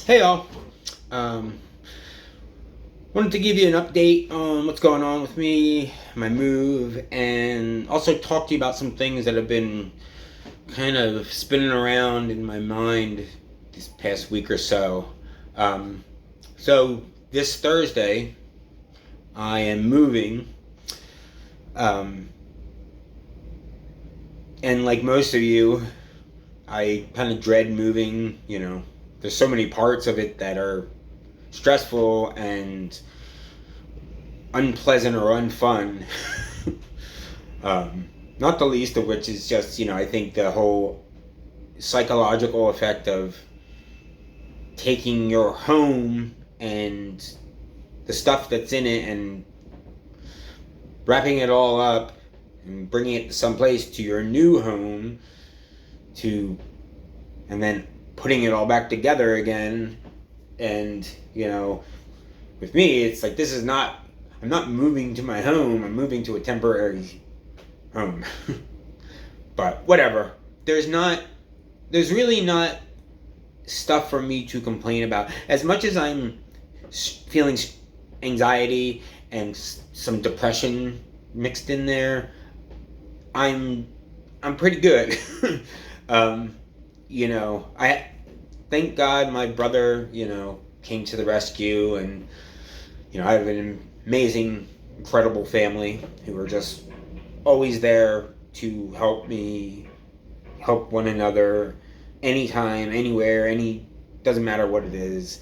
Hey all. Um, Wanted to give you an update on what's going on with me, my move, and also talk to you about some things that have been kind of spinning around in my mind this past week or so. Um, so this Thursday, I am moving, um, and like most of you, I kind of dread moving. There's so many parts of it that are stressful and unpleasant or unfun. Not the least of which is just, I think the whole psychological effect of taking your home and the stuff that's in it and wrapping it all up and bringing it someplace to your new home and then putting it all back together again. And, with me, it's like I'm not moving to my home, I'm moving to a temporary home. But whatever. There's really not stuff for me to complain about. As much as I'm feeling anxiety and some depression mixed in there, I'm pretty good. I thank God my brother, came to the rescue, and I have an amazing, incredible family who are just always there to help me, help one another, anytime, anywhere, doesn't matter what it is.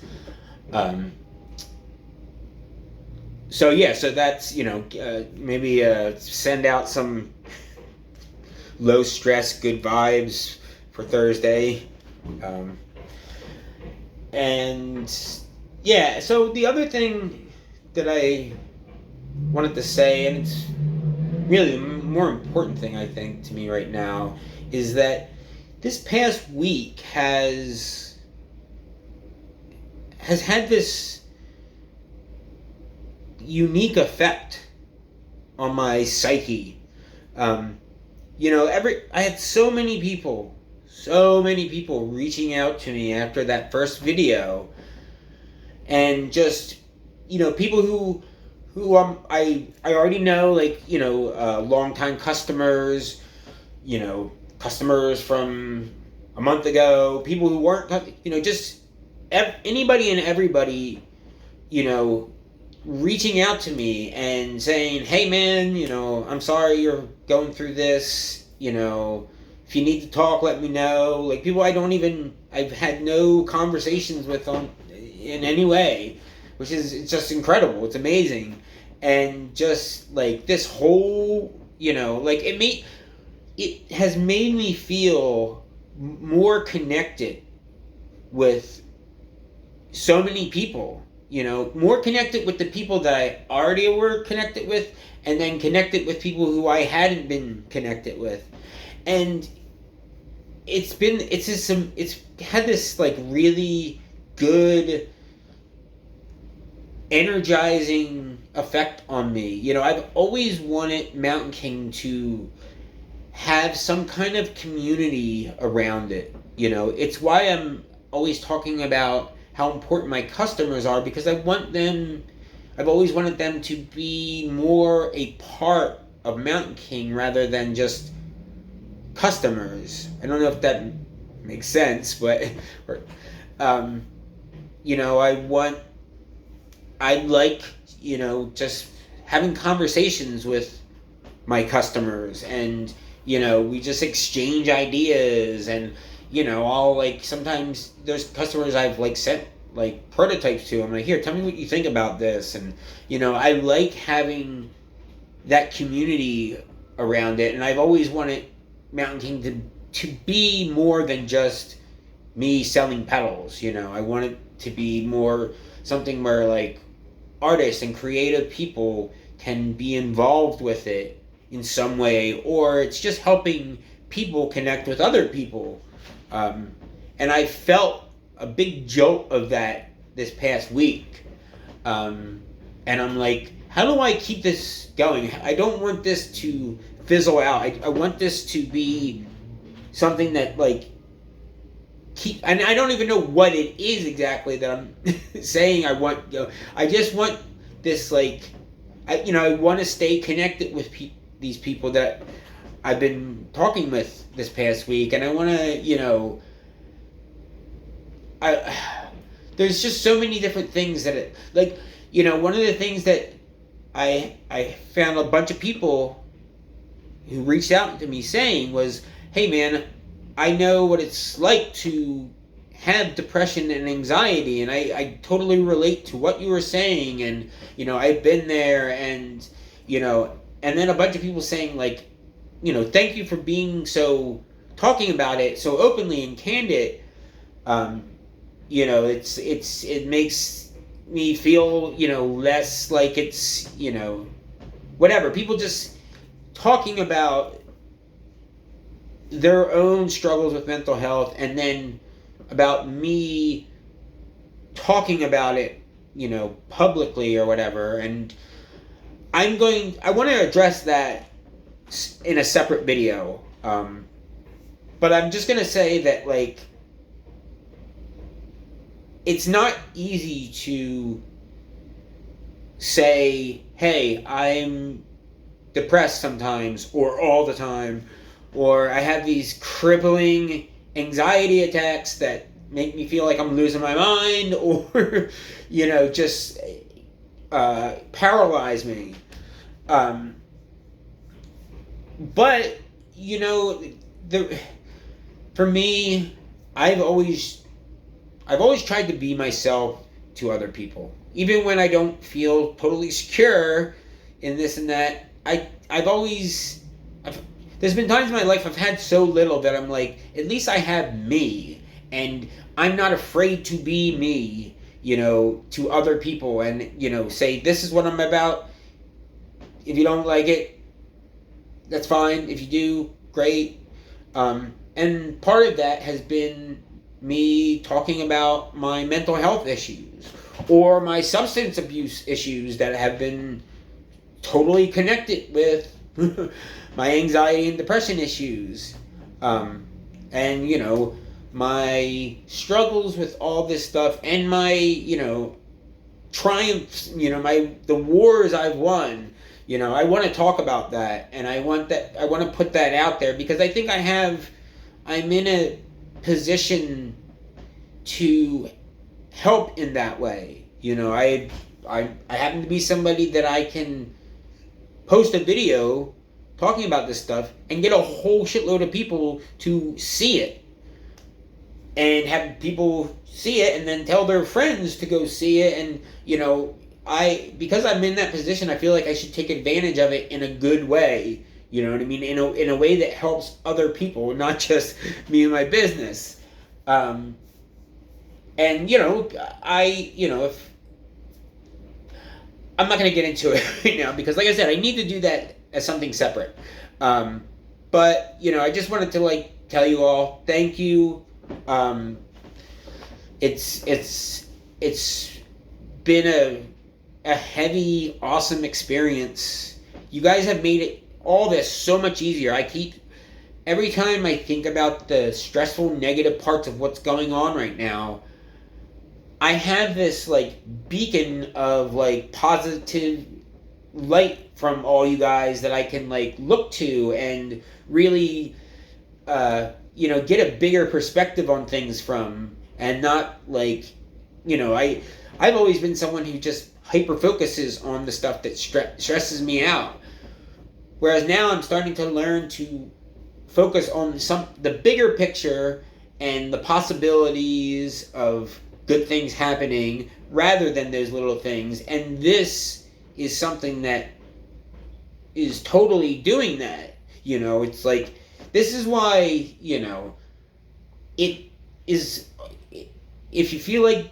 So that's, maybe send out some low stress, good vibes for Thursday. And yeah, so the other thing that I wanted to say, and it's really the more important thing I think to me right now, is that this past week has had this unique effect on my psyche. I had so many people reaching out to me after that first video, and just people who I already know, like longtime customers, customers from a month ago, people who weren't, just anybody and everybody, reaching out to me and saying, hey man, I'm sorry you're going through this, if you need to talk, let me know. Like people I've had no conversations with in any way, which is just incredible. It's amazing. And just like this whole, it has made me feel more connected with so many people, more connected with the people that I already were connected with, and then connected with people who I hadn't been connected with. And it's had this like really good, energizing effect on me. I've always wanted Mountain King to have some kind of community around it. It's why I'm always talking about how important my customers are, because I've always wanted them to be more a part of Mountain King rather than just customers. I don't know if that makes sense, but I like just having conversations with my customers, and we just exchange ideas, and I'll like, sometimes there's customers I've like sent like prototypes to. I'm like, here, tell me what you think about this. And I like having that community around it, and I've always wanted Mountain King to be more than just me selling pedals. I want it to be more something where like artists and creative people can be involved with it in some way, or it's just helping people connect with other people. And I felt a big jolt of that this past week. And I'm like, how do I keep this going? I don't want this to fizzle out. I want this to be something that like and I don't even know what it is exactly that I'm saying I want. I just want this, like, I want to stay connected with these people that I've been talking with this past week, and I want to, there's just so many different things that one of the things that I found a bunch of people who reached out to me saying was, hey man, I know what it's like to have depression and anxiety, and I totally relate to what you were saying, and I've been there, and and then a bunch of people saying, like, thank you for being talking about it so openly and candid. It makes me feel less like it's whatever, people just talking about their own struggles with mental health, and then about me talking about it, publicly or whatever. And I want to address that in a separate video. But I'm just going to say that, like, it's not easy to say, hey, I'm depressed sometimes, or all the time, or I have these crippling anxiety attacks that make me feel like I'm losing my mind, or just paralyze me. But for me, I've always tried to be myself to other people, even when I don't feel totally secure in this and that. There's been times in my life I've had so little that I'm like, at least I have me, and I'm not afraid to be me, to other people, and say, this is what I'm about. If you don't like it, that's fine. If you do, great. And part of that has been me talking about my mental health issues, or my substance abuse issues that have been totally connected with my anxiety and depression issues, and my struggles with all this stuff, and my triumphs, the wars I've won. I want to talk about that, and I want to put that out there, because I think I'm in a position to help in that way. I happen to be somebody that I can post a video talking about this stuff and get a whole shitload of people to see it, and have people see it and then tell their friends to go see it. And because I'm in that position, I feel like I should take advantage of it in a good way. You know what I mean? In a way that helps other people, not just me and my business. If I'm not going to get into it right now, because, like I said, I need to do that as something separate. But I just wanted to tell you all, thank you. It's been a heavy, awesome experience. You guys have made all this so much easier. Every time I think about the stressful, negative parts of what's going on right now, I have this beacon of positive light from all you guys that I can look to, and really get a bigger perspective on things from, and not I've always been someone who just hyper focuses on the stuff that stresses me out, whereas now I'm starting to learn to focus on the bigger picture and the possibilities of good things happening, rather than those little things. And this is something that is totally doing that. It's this is why, it is, if you feel it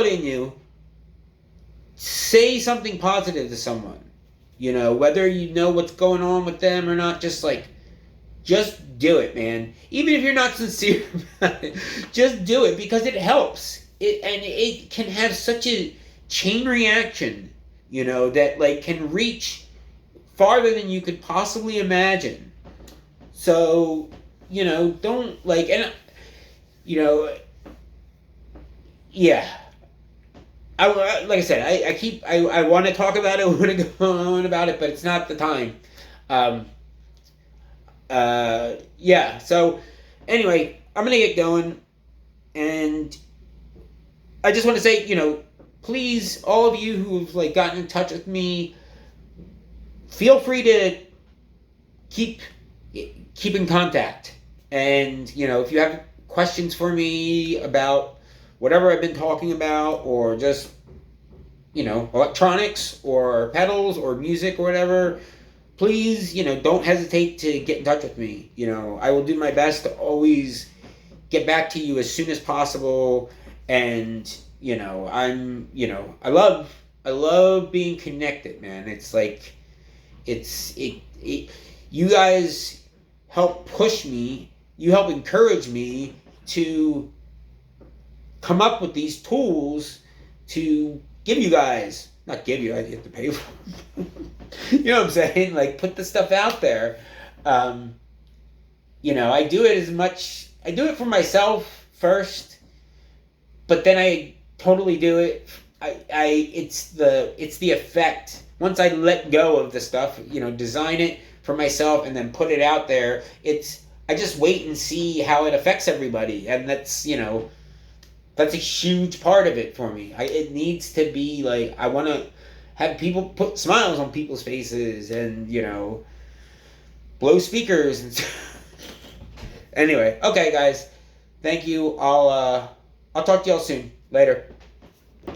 in you, say something positive to someone. Whether you know what's going on with them or not, just do it, man. Even if you're not sincere about it, just do it, because it helps. It can have such a chain reaction, that can reach farther than you could possibly imagine. So, don't and you know, yeah. Like I said, I want to talk about it, I want to go on about it, but it's not the time. Um, yeah. So anyway, I'm gonna get going, and I just want to say, please, all of you who've like gotten in touch with me, feel free to keep keep in contact. And if you have questions for me about whatever I've been talking about, or just electronics or pedals or music or whatever, please don't hesitate to get in touch with me. I will do my best to always get back to you as soon as possible. And I love being connected, man. It's like it you guys help push me, you help encourage me to come up with these tools to give you guys, not give you, I have to pay for them. You know what I'm saying? Like, put the stuff out there. I do it for myself first, but then I totally do it. It's the effect. Once I let go of the stuff, design it for myself and then put it out there, I just wait and see how it affects everybody. And that's a huge part of it for me. It needs to be like, I want to have people put smiles on people's faces and, blow speakers and stuff. Anyway, okay, guys. Thank you. I'll talk to y'all soon. Later.